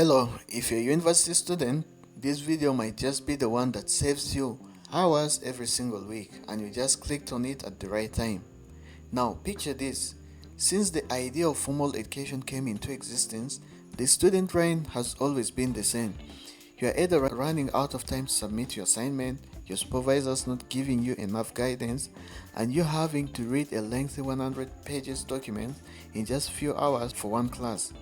Hello, if you're a university student, this video might just be the one that saves you hours every single week and you just clicked on it at the right time. Now, picture this. Since the idea of formal education came into existence, the student brain has always been the same. You are either running out of time to submit your assignment, your supervisor's not giving you enough guidance, and you're having to read a lengthy 100 pages document in just few hours for one class.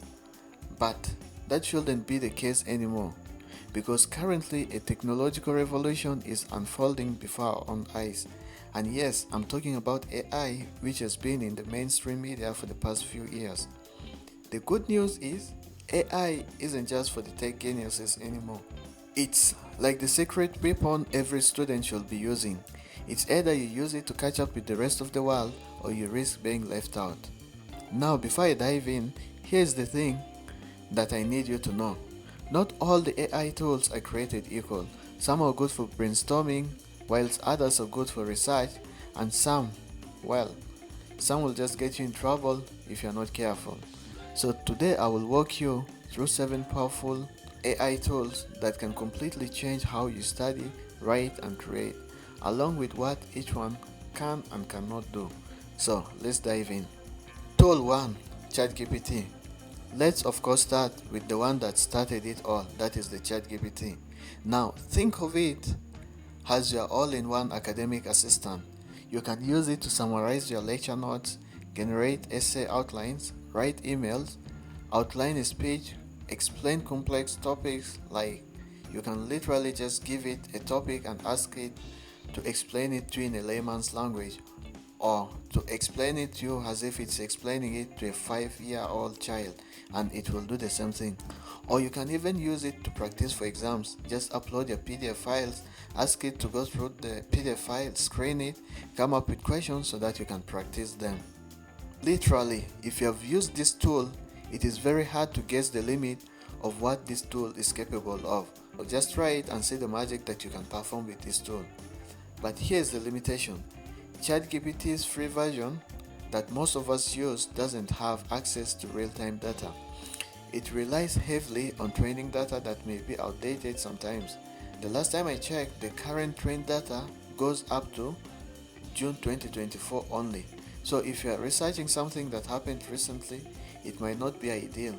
But that shouldn't be the case anymore, because currently a technological revolution is unfolding before our own eyes. And yes, I'm talking about AI, which has been in the mainstream media for the past few years. The good news is, AI isn't just for the tech geniuses anymore. It's like the secret weapon every student should be using. It's either you use it to catch up with the rest of the world or you risk being left out. Now, before I dive in, here's the thing that I need you to know. Not all the AI tools are created equal. Some are good for brainstorming, whilst others are good for research, and some will just get you in trouble if you're not careful. So today I will walk you through 7 powerful AI tools that can completely change how you study, write, and create, along with what each one can and cannot do. So let's dive in. Tool 1: ChatGPT. Let's of course start with the one that started it all, that is the ChatGPT. Now think of it as your all-in-one academic assistant. You can use it to summarize your lecture notes, generate essay outlines, write emails, outline a speech, explain complex topics. Like, you can literally just give it a topic and ask it to explain it to you in a layman's language, or to explain it to you as if it's explaining it to a 5-year-old child, and it will do the same thing. Or you can even use it to practice for exams. Just upload your PDF files, ask it to go through the PDF file, screen it, come up with questions so that you can practice them. Literally, if you have used this tool, it is very hard to guess the limit of what this tool is capable of. So just try it and see the magic that you can perform with this tool. But here's the limitation. ChatGPT's free version that most of us use doesn't have access to real-time data. It relies heavily on training data that may be outdated sometimes. The last time I checked, the current trained data goes up to June 2024 only. So if you are researching something that happened recently, it might not be ideal,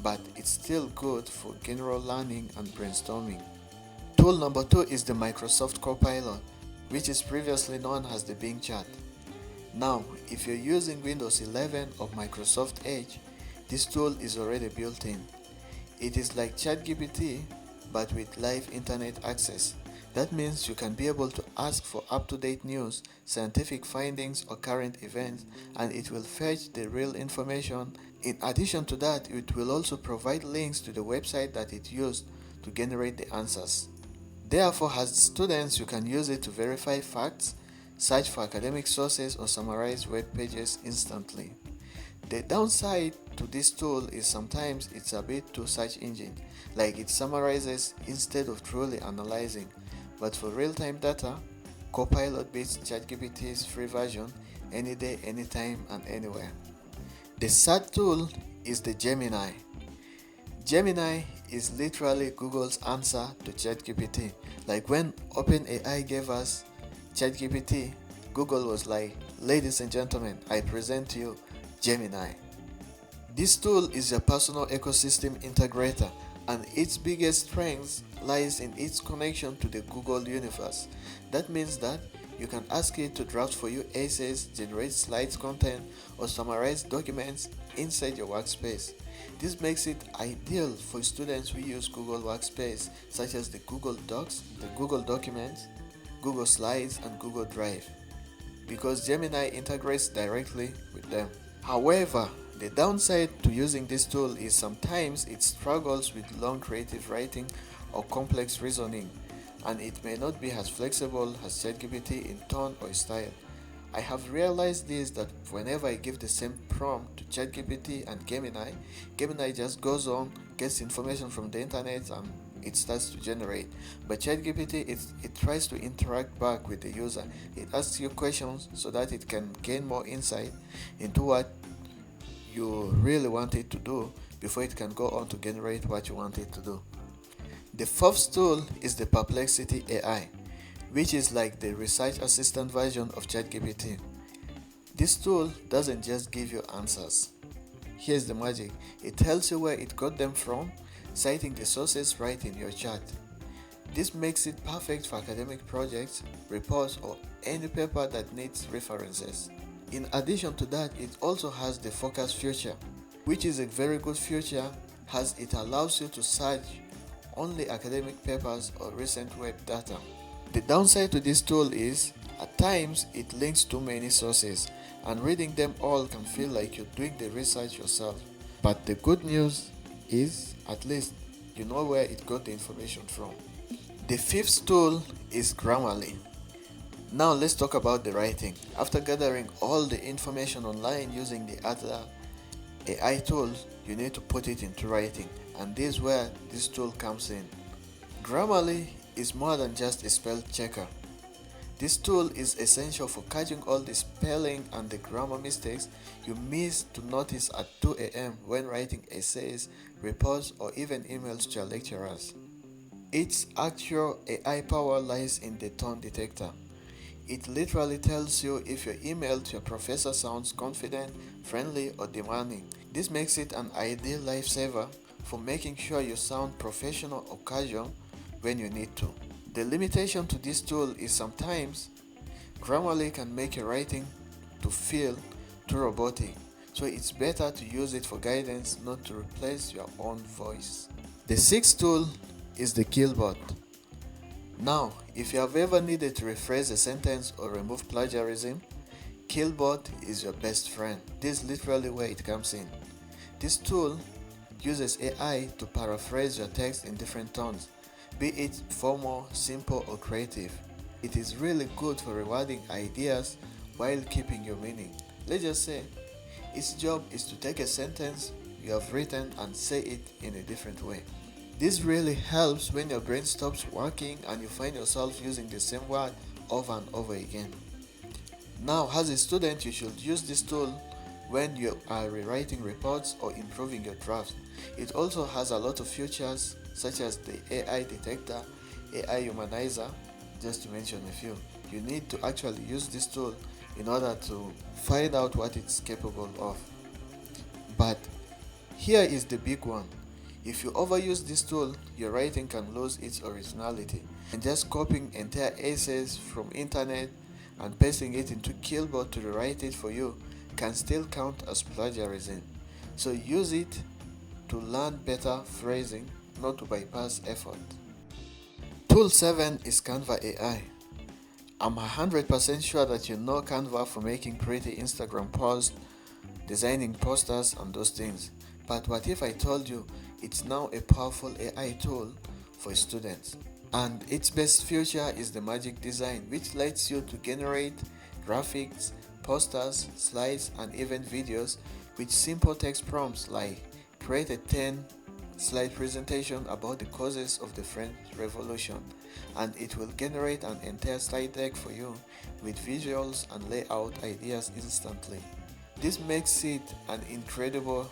but it's still good for general learning and brainstorming. Tool number 2 is the Microsoft Copilot, which is previously known as the Bing Chat. Now, if you're using Windows 11 or Microsoft Edge, this tool is already built in. It is like ChatGPT, but with live internet access. That means you can be able to ask for up-to-date news, scientific findings, or current events, and it will fetch the real information. In addition to that, it will also provide links to the website that it used to generate the answers. Therefore, as students, you can use it to verify facts, search for academic sources, or summarize web pages instantly. The downside to this tool is sometimes it's a bit too search engine, like it summarizes instead of truly analyzing. But for real-time data, Copilot beats ChatGPT's free version any day, anytime, and anywhere. The third tool is the Gemini. Gemini is literally Google's answer to ChatGPT. Like when OpenAI gave us ChatGPT, Google was like, "Ladies and gentlemen, I present to you Gemini." This tool is a personal ecosystem integrator, and its biggest strength lies in its connection to the Google universe. That means that you can ask it to draft for you essays, generate slides content, or summarize documents inside your workspace. This makes it ideal for students who use Google Workspace, such as the Google Docs, the Google Documents, Google Slides, and Google Drive, because Gemini integrates directly with them. However, the downside to using this tool is sometimes it struggles with long creative writing or complex reasoning, and it may not be as flexible as ChatGPT in tone or style. I have realized this, that whenever I give the same prompt to ChatGPT and Gemini just goes on, gets information from the internet, and it starts to generate. But ChatGPT, it tries to interact back with the user. It asks you questions so that it can gain more insight into what you really want it to do, before it can go on to generate what you want it to do. The fourth tool is the Perplexity AI, which is like the research assistant version of ChatGPT. This tool doesn't just give you answers. Here's the magic. It tells you where it got them from, citing the sources right in your chat. This makes it perfect for academic projects, reports, or any paper that needs references. In addition to that, it also has the focus feature, which is a very good feature as it allows you to search only academic papers or recent web data. The downside to this tool is, at times, it links too many sources, and reading them all can feel like you're doing the research yourself. But the good news is, at least, you know where it got the information from. The fifth tool is Grammarly. Now let's talk about the writing. After gathering all the information online using the other AI tools, you need to put it into writing, and this is where this tool comes in. Grammarly is more than just a spell checker. This tool is essential for catching all the spelling and the grammar mistakes you miss to notice at 2 a.m. when writing essays, reports, or even emails to your lecturers. Its actual AI power lies in the tone detector. It literally tells you if your email to your professor sounds confident, friendly, or demanding. This makes it an ideal lifesaver for making sure you sound professional or casual when you need to. The limitation to this tool is sometimes Grammarly can make your writing to feel too robotic, so it's better to use it for guidance, not to replace your own voice. The sixth tool is the Killbot. Now, if you have ever needed to rephrase a sentence or remove plagiarism, Killbot is your best friend. This is literally where it comes in. This tool uses AI to paraphrase your text in different tones, be it formal, simple, or creative. It is really good for rewarding ideas while keeping your meaning. Let's just say, its job is to take a sentence you have written and say it in a different way. This really helps when your brain stops working and you find yourself using the same word over and over again. Now, as a student, you should use this tool when you are rewriting reports or improving your drafts. It also has a lot of features such as the AI detector, AI humanizer, just to mention a few. You need to actually use this tool in order to find out what it's capable of. But here is the big one. If you overuse this tool, your writing can lose its originality. And just copying entire essays from internet and pasting it into Killbot to rewrite it for you can still count as plagiarism. So use it to learn better phrasing, not to bypass effort. Tool 7 is Canva AI. I'm 100% sure that you know Canva for making pretty Instagram posts, designing posters, and those things. But what if I told you it's now a powerful AI tool for students? And its best feature is the Magic Design, which lets you to generate graphics, posters, slides, and even videos with simple text prompts like create a 10-slide presentation about the causes of the French Revolution, and it will generate an entire slide deck for you with visuals and layout ideas instantly. This makes it an incredible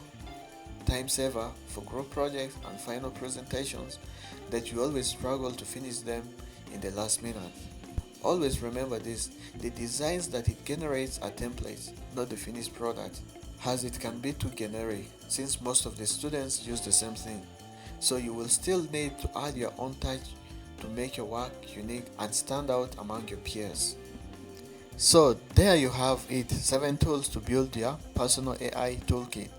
time saver for group projects and final presentations that you always struggle to finish them in the last minute. Always remember this, the designs that it generates are templates, not the finished product, as it can be too generic since most of the students use the same thing. So you will still need to add your own touch to make your work unique and stand out among your peers. So there you have it, 7 tools to build your personal AI toolkit.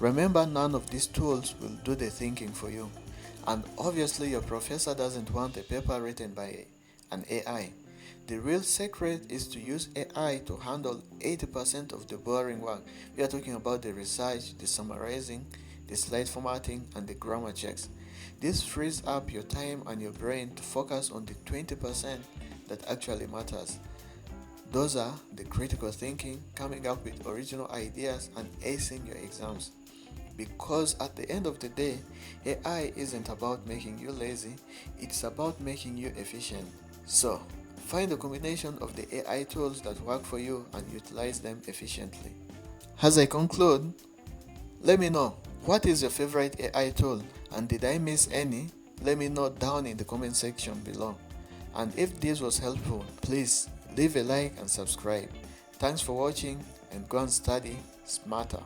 Remember, none of these tools will do the thinking for you. And obviously your professor doesn't want a paper written by an AI. The real secret is to use AI to handle 80% of the boring work. We are talking about the research, the summarizing, the slide formatting, and the grammar checks. This frees up your time and your brain to focus on the 20% that actually matters. Those are the critical thinking, coming up with original ideas, and acing your exams. Because at the end of the day, AI isn't about making you lazy, it's about making you efficient. So, find a combination of the AI tools that work for you and utilize them efficiently. As I conclude, let me know, What is your favorite AI tool, and did I miss any? Let me know down in the comment section below. And if this was helpful, please leave a like and subscribe. Thanks for watching, and go and study smarter.